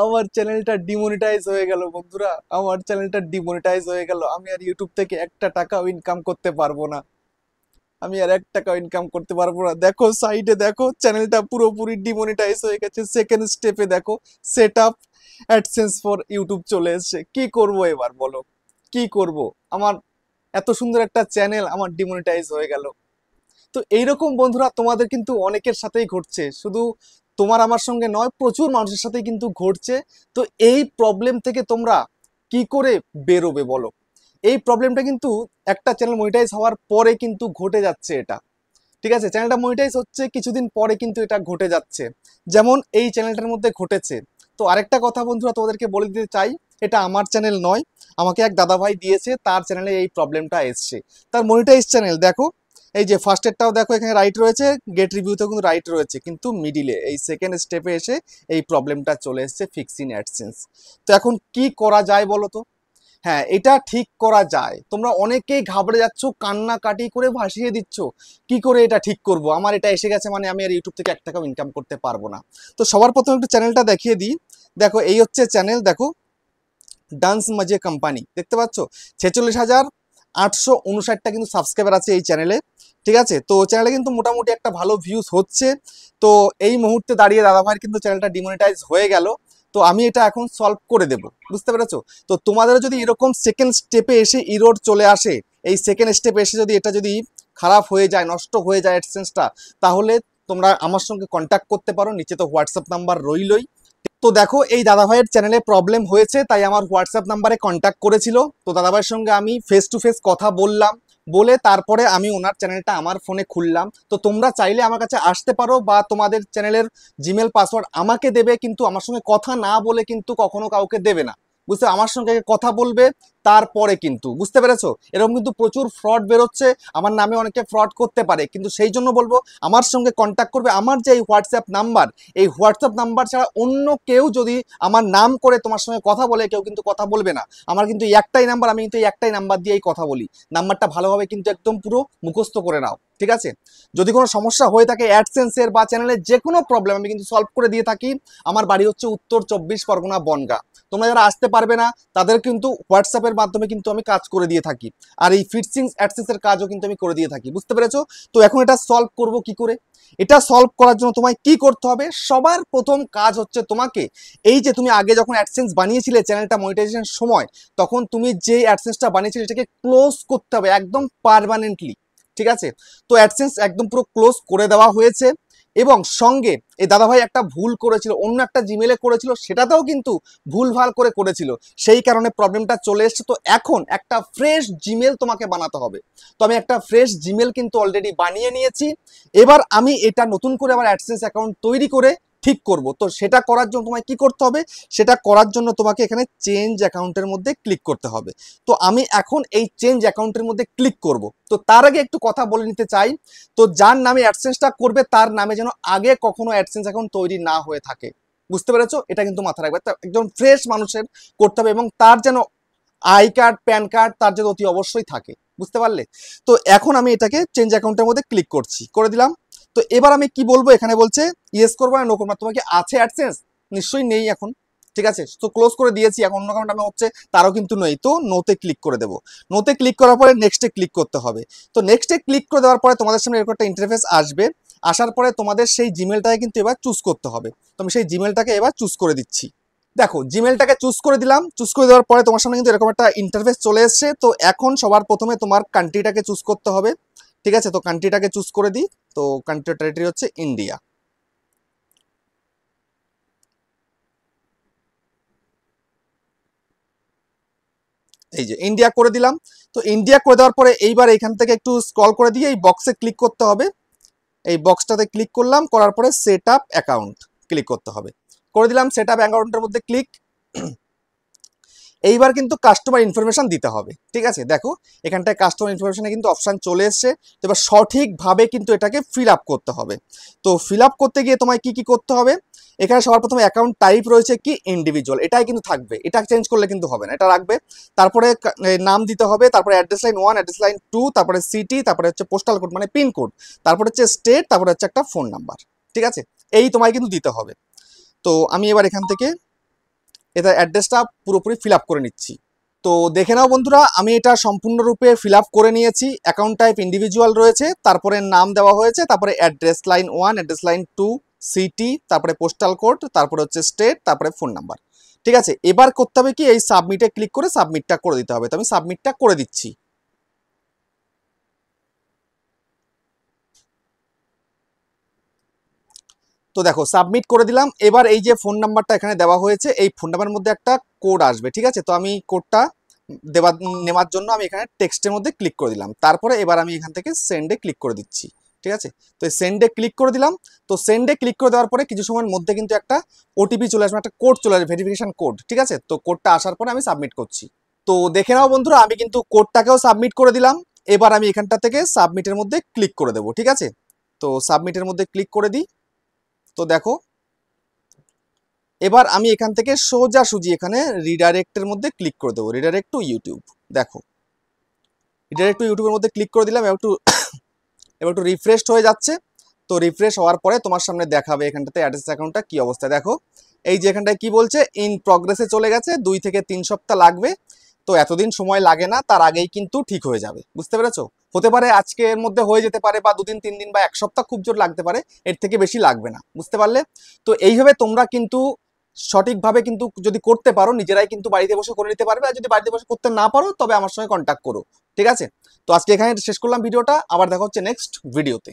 আমার চ্যানেলটা ডিমনিটাইজ হয়ে গেল বন্ধুরা, আমার চ্যানেলটা ডিমনিটাইজ হয়ে গেল। আমি আর ইউটিউব থেকে একটা টাকাও ইনকাম করতে পারবো না, আমি আর এক টাকাও ইনকাম করতে পারবো না। দেখো সাইডে দেখো, চ্যানেলটা পুরোপুরি ডিমনিটাইজ হয়ে গেছে। সেকেন্ড স্টেপে দেখো, set up AdSense for YouTube চলে এসেছে। কি করব এবার বলো, কি করব? আমার এত সুন্দর একটা চ্যানেল আমার ডিমনিটাইজ হয়ে গেল। তো এইরকম বন্ধুরা তোমাদের কিন্তু অনেকের সাথেই ঘটছে, শুধু তোমার আমার সঙ্গে নয়, প্রচুর মানুষের সাথেই কিন্তু ঘটছে। তো এই প্রবলেম থেকে তোমরা কি করে বেরোবে বলো? এই প্রবলেমটা কিন্তু একটা চ্যানেল মনিটাইজ হওয়ার পরে কিন্তু ঘটে যাচ্ছে এটা। ঠিক আছে, চ্যানেলটা মনিটাইজ হচ্ছে কিছুদিন পরে কিন্তু এটা ঘটে যাচ্ছে, যেমন এই চ্যানেলটার মধ্যে ঘটেছে। তো আরেকটা কথা বন্ধুরা তোমাদেরকে বলে দিতে চাই, এটা আমার চ্যানেল নয়, আমাকে এক দাদা ভাই দিয়েছে, তার চ্যানেলে এই প্রবলেমটা এসছে। তার মনিটাইজ চ্যানেল দেখো, এই যে ফার্স্ট এডটাও দেখো এখানে রাইট রয়েছে, গেট রিভিউতেও কিন্তু রাইট রয়েছে, কিন্তু মিডিলে এই সেকেন্ড স্টেপে এসে এই প্রবলেমটা চলে এসছে, ফিক্স ইন অ্যাডসেন্স। তো এখন কি করা যায় বলো তো? হ্যাঁ, এটা ঠিক করা যায়। তোমরা অনেকেই ঘাবড়ে যাচ্ছ, কান্নাকাটি করে ভাসিয়ে দিচ্ছ, কি করে এটা ঠিক করব, আমার এটা এসে গেছে মানে আমি আর ইউটিউব থেকে এক টাকাও ইনকাম করতে পারবো না। তো সবার প্রথমে একটু চ্যানেলটা দেখিয়ে দিই। দেখো এই হচ্ছে চ্যানেল, দেখো ডান্স মজে কোম্পানি, দেখতে পাচ্ছ 46,859টা কিন্তু সাবস্ক্রাইবার আছে এই চ্যানেলে। ঠিক আছে, তো চ্যানেলে কিন্তু মোটামুটি একটা ভালো ভিউজ হচ্ছে। তো এই মুহূর্তে দাঁড়িয়ে দাদাভাইয়ের কিন্তু চ্যানেলটা ডিমনিটাইজ হয়ে গেল। তো আমি এটা এখন সলভ করে দেব, বুঝতে পেরেছো? তো তোমাদেরও যদি এরকম সেকেন্ড স্টেপে এসে ইরোর চলে আসে, এই সেকেন্ড স্টেপে এসে যদি এটা যদি খারাপ হয়ে যায়, নষ্ট হয়ে যায় অ্যাডসেন্সটা, তাহলে তোমরা আমার সঙ্গে কন্ট্যাক্ট করতে পারো, নিচে তো হোয়াটসঅ্যাপ নাম্বার রইলই। তো দেখো এই দাদাভাইয়ের চ্যানেলে প্রবলেম হয়েছে, তাই আমার হোয়াটসঅ্যাপ নাম্বারে কন্ট্যাক্ট করেছিল। তো দাদাভাইয়ের সঙ্গে আমি ফেস টু ফেস কথা বললাম, বলে তারপরে আমি ওনার চ্যানেলটা আমার ফোনে খুললাম। তো তোমরা চাইলে আমার কাছে আসতে পারো, বা তোমাদের চ্যানেলের জিমেল পাসওয়ার্ড আমাকে দেবে, কিন্তু আমার সঙ্গে কথা না বলে কিন্তু কখনো কাউকে দেবে না, বুঝতে? আমার সঙ্গে কথা বলবে, তারপরে কিন্তু, বুঝতে পেরেছো? এরকম কিন্তু প্রচুর ফ্রড বেরোচ্ছে, আমার নামে অনেকে ফ্রড করতে পারে, কিন্তু সেই জন্য বলবো আমার সঙ্গে কন্ট্যাক্ট করবে। আমার যে এই হোয়াটসঅ্যাপ নাম্বার, এই হোয়াটসঅ্যাপ নাম্বার ছাড়া অন্য কেউ যদি আমার নাম করে তোমার সঙ্গে কথা বলে, কেউ কিন্তু কথা বলবে না। আমার কিন্তু একটাই নাম্বার, আমি কিন্তু এই একটাই নাম্বার দিয়েই কথা বলি। নাম্বারটা ভালোভাবে কিন্তু একদম পুরো মুখস্থ করে নাও, ঠিক আছে? যদি কোনো সমস্যা হয়ে থাকে অ্যাডসেন্সের বা চ্যানেলের যে কোনো প্রবলেম, আমি কিন্তু সলভ করে দিয়ে থাকি। আমার বাড়ি হচ্ছে উত্তর 24 পরগনা, বনগাঁ। তোমরা যারা আসতে পারবে না, তাদের কিন্তু হোয়াটসঅ্যাপের মাধ্যমে কিন্তু আমি কাজ করে দিয়ে থাকি। আর এই ফিটসিংস অ্যাডসেন্সের কাজও কিন্তু আমি করে দিয়ে থাকি, বুঝতে পেরেছো? তো এখন এটা সলভ করব কি করে? এটা সলভ করার জন্য তোমায় কি করতে হবে? সবার প্রথম কাজ হচ্ছে তোমাকে, এই যে তুমি আগে যখন অ্যাডসেন্স বানিয়েছিলে চ্যানেলটা মনিটাইজেশন সময়, তখন তুমি যে অ্যাডসেন্সটা বানিয়েছিলে সেটাকে ক্লোজ করতে হবে একদম পার্মানেন্টলি। ঠিক আছে, তো অ্যাডসেন্স একদম পুরো ক্লোজ করে দেওয়া হয়েছে। এবং সঙ্গে এই দাদাভাই একটা ভুল করেছিল, অন্য একটা জিমেলে করেছিল, সেটাতেও কিন্তু ভুলভাল করে করেছিল, সেই কারণে প্রবলেমটা চলে এসছে। তো এখন একটা ফ্রেশ জিমেল তোমাকে বানাতে হবে। তো আমি একটা ফ্রেশ জিমেল কিন্তু অলরেডি বানিয়ে নিয়েছি। এবার আমি এটা নতুন করে আবার অ্যাডসেন্স অ্যাকাউন্ট তৈরি করে ঠিক করব। তো সেটা করার জন্য তোমায় কি করতে হবে? সেটা করার জন্য তোমাকে এখানে চেঞ্জ অ্যাকাউন্টের মধ্যে ক্লিক করতে হবে। তো আমি এখন এই চেঞ্জ অ্যাকাউন্টের মধ্যে ক্লিক করব। তো তার আগে একটু কথা বলে নিতে চাই, তো যার নামে অ্যাডসেন্সটা করবে তার নামে যেন আগে কখনো অ্যাডসেন্স অ্যাকাউন্ট তৈরি না হয়ে থাকে, বুঝতে পেরেছো? এটা কিন্তু মাথায় রাখবে, একদম ফ্রেশ মানুষের করতে হবে, এবং তার যেন আই কার্ড, প্যান কার্ড তার যেন অতি অবশ্যই থাকে, বুঝতে পারলে? তো এখন আমি এটাকে চেঞ্জ অ্যাকাউন্টের মধ্যে ক্লিক করছি, করে দিলাম। তো এবার আমি কি বলবো, এখানে বলছে ইয়েস করবো না নো করবো, তোমার কি আছে অ্যাডসেন্স? নিশ্চয়ই নেই এখন। ঠিক আছে, তো ক্লোজ করে দিয়েছি, এখন অন্য অ্যাকাউন্ট আমি হচ্ছে তারও কিন্তু নেই, তো নোতে ক্লিক করে দেবো। নোতে ক্লিক করার পরে নেক্সটে ক্লিক করতে হবে। তো নেক্সটে ক্লিক করে দেওয়ার পরে তোমাদের সামনে এরকম একটা ইন্টারফেস আসবে। আসার পরে তোমাদের সেই জিমেলটাকে কিন্তু এবার চুজ করতে হবে। তো আমি সেই জিমেলটাকে এবার চুজ করে দিচ্ছি। দেখো জিমেলটাকে চুজ করে দিলাম, চুজ করে দেওয়ার পরে তোমার সামনে কিন্তু এরকম একটা ইন্টারফেস চলে এসছে। তো এখন সবার প্রথমে তোমার কান্ট্রিটাকে চুজ করতে হবে। ঠিক আছে, তো কান্ট্রিটাকে চুজ করে দিই। তো কান্ট্রি টেরিটরি হচ্ছে ইন্ডিয়া। এই যে ইন্ডিয়া করে দিলাম। তো ইন্ডিয়া করে দেওয়ার পরে এইবার এখান থেকে একটু স্ক্রল করে দিয়ে এই বক্সে ক্লিক করতে হবে। এই বক্সটাতে ক্লিক করলাম, করার পরে সেট আপ অ্যাকাউন্ট ক্লিক করতে হবে। করে দিলাম সেট আপ অ্যাকাউন্টের মধ্যে ক্লিক। এইবার কিন্তু কাস্টমার ইনফরমেশন দিতে হবে, ঠিক আছে। দেখো এখানটায় কাস্টমার ইনফরমেশনে কিন্তু অপশান চলে এসছে। তো এবার সঠিকভাবে কিন্তু এটাকে ফিল আপ করতে হবে। তো ফিল আপ করতে গিয়ে তোমায় কি কি করতে হবে, এখানে সবার প্রথমে অ্যাকাউন্ট টাইপ রয়েছে কি ইন্ডিভিজুয়াল, এটাই কিন্তু থাকবে, এটা চেঞ্জ করলে কিন্তু হবে না, এটা রাখবে। তারপরে নাম দিতে হবে, তারপরে অ্যাড্রেস লাইন 1, অ্যাড্রেস লাইন 2, তারপরে সিটি, তারপরে হচ্ছে পোস্টাল কোড মানে পিন কোড, তারপরে হচ্ছে স্টেট, তারপরে হচ্ছে একটা ফোন নাম্বার, ঠিক আছে। এই তোমায় কিন্তু দিতে হবে। তো আমি এবার এখান থেকে এটা অ্যাড্রেসটা পুরোপুরি ফিল আপ করে নিচ্ছি। তো দেখে নাও বন্ধুরা, আমি এটা সম্পূর্ণরূপে ফিল আপ করে নিয়েছি। অ্যাকাউন্ট টাইপ ইন্ডিভিজুয়াল রয়েছে, তারপরে নাম দেওয়া হয়েছে, তারপরে address line 1, address line 2, city, তারপরে পোস্টাল কোড, তারপরে হচ্ছে স্টেট, তারপরে ফোন নাম্বার, ঠিক আছে। এবার করতে হবে কি, এই সাবমিটে ক্লিক করে সাবমিটটা করে দিতে হবে। তো আমি সাবমিটটা করে দিচ্ছি। তো দেখো সাবমিট করে দিলাম। এবার এই যে ফোন নাম্বারটা এখানে দেওয়া হয়েছে, এই ফোন নাম্বারের মধ্যে একটা কোড আসবে, ঠিক আছে। তো আমি কোডটা নেওয়ার জন্য আমি এখানে টেক্সটের মধ্যে ক্লিক করে দিলাম। তারপরে এবার আমি এখান থেকে সেন্ডে ক্লিক করে দিচ্ছি, ঠিক আছে। তো এই সেন্ডে ক্লিক করে দিলাম। তো সেন্ডে ক্লিক করে দেওয়ার পরে কিছু সময়ের মধ্যে কিন্তু একটা ওটিপি চলে আসবে, একটা কোড চলে আসবে, ভেরিফিকেশন কোড, ঠিক আছে। তো কোডটা আসার পরে আমি সাবমিট করছি। তো দেখে নাও বন্ধুরা, আমি কিন্তু কোডটাকেও সাবমিট করে দিলাম। এবার আমি এখানটা থেকে সাবমিটের মধ্যে ক্লিক করে দেবো, ঠিক আছে। তো সাবমিটের মধ্যে ক্লিক করে দিই। তো দেখো এবার আমি এখান থেকে সোজাসুজি এখানে রিডাইরেক্টের মধ্যে ক্লিক করে দেবো, রিডাইরেক্ট টু ইউটিউব। দেখো রিডাইরেক্ট টু ইউটিউবের মধ্যে ক্লিক করে দিলাম। এবার একটু রিফ্রেশ হয়ে যাচ্ছে। তো রিফ্রেশ হওয়ার পরে তোমার সামনে দেখাবে এখানটাতে অ্যাড্রেস অ্যাকাউন্টটা কি অবস্থায়। দেখো এই যে এখানটায় কি বলছে, ইন প্রগ্রেসে চলে গেছে, 2 থেকে 3 সপ্তাহ লাগবে। তো এতদিন সময় লাগে না, তার আগেই কিন্তু ঠিক হয়ে যাবে, বুঝতে পেরেছো। হতে পারে আজকের মধ্যে হয়ে যেতে পারে, বা 2 দিন 3 দিন বা 1 সপ্তাহ খুব জোর লাগতে পারে, এর থেকে বেশি লাগবে না, বুঝতে পারলে। তো এইভাবে তোমরা কিন্তু সঠিকভাবে কিন্তু যদি করতে পারো, নিজেরাই কিন্তু বাড়িতে বসে করে নিতে পারবে। আর যদি বাড়িতে বসে করতে না পারো, তবে আমার সঙ্গে কন্ট্যাক্ট করো, ঠিক আছে। তো আজকে এখানে শেষ করলাম ভিডিওটা, আবার দেখা হচ্ছে নেক্সট ভিডিওতে।